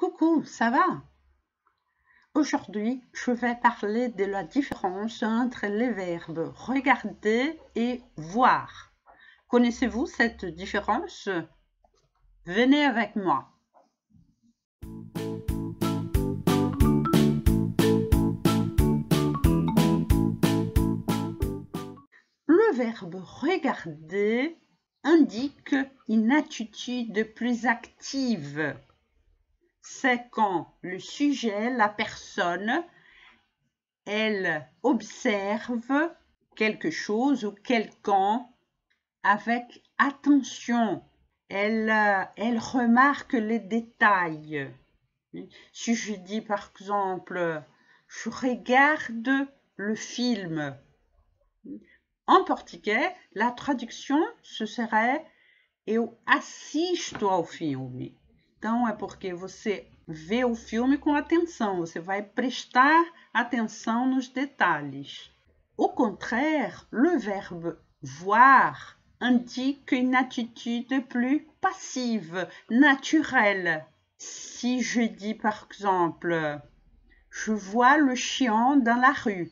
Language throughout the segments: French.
Coucou, ça va? Aujourd'hui, je vais parler de la différence entre les verbes regarder et voir. Connaissez-vous cette différence? Venez avec moi. Le verbe regarder indique une attitude plus active. C'est quand le sujet, la personne, elle observe quelque chose ou quelqu'un avec attention. Elle remarque les détails. Si je dis par exemple, je regarde le film. En português, la tradução ce serait eu assisto ao filme. Então, é porque você vê o filme com atenção, você vai prestar atenção nos detalhes. Au contraire, le verbe voir indique une attitude plus passive, naturelle. Si je dis par exemple, je vois le chien dans la rue,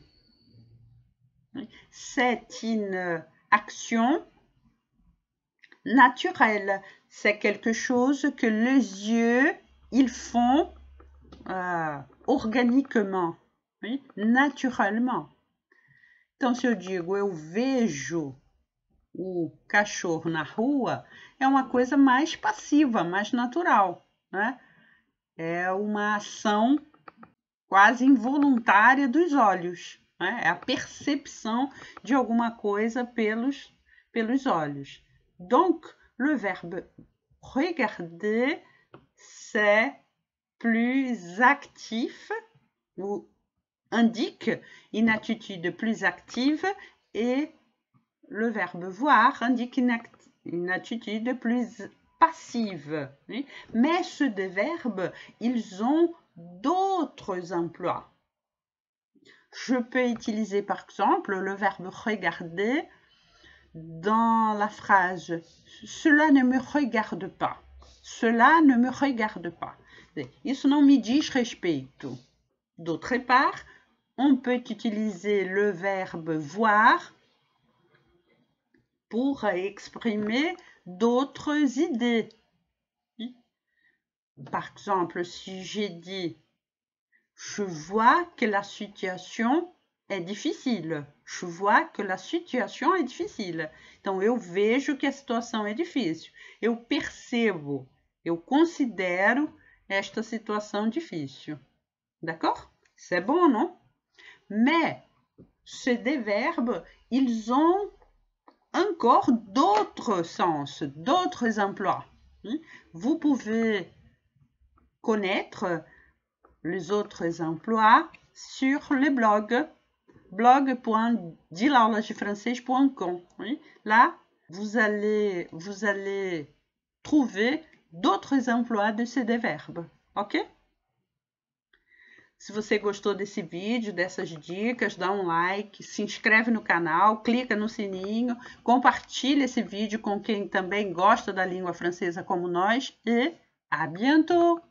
c'est une action naturelle. C'est quelque chose que les yeux, ils font organiquement, oui, naturellement. Então, se eu digo eu vejo o cachorro na rua, é uma coisa mais passiva, mais natural, né? É uma ação quase involuntária dos olhos, né? É a percepção de alguma coisa pelos olhos. Donc, le verbe regarder, c'est plus actif ou indique une attitude plus active et le verbe voir indique une attitude plus passive. Oui? Mais ces deux verbes, ils ont d'autres emplois. Je peux utiliser par exemple le verbe regarder dans la phrase « Cela ne me regarde pas ». Cela ne me regarde pas. Isso não me diz respeito. D'autre part, on peut utiliser le verbe voir pour exprimer d'autres idées. Par exemple, si j'ai dit « Je vois que la situation é difícil. Je vois que la situation é difícil. Então, eu vejo que a situação é difícil. Eu percebo, eu considero esta situação difícil. D'accord? C'est bon, non? Mais ces deux verbes, ils ont encore d'autres sens, d'autres emplois. Vous pouvez connaître les autres emplois sur le blog blog.dilaulasdefrancês.com. Là, vous allez trouver d'autres emplois de ces deux verbes, ok? Se você gostou desse vídeo, dessas dicas, dá um like, se inscreve no canal, clica no sininho, compartilha esse vídeo com quem também gosta da língua francesa como nós e à bientôt!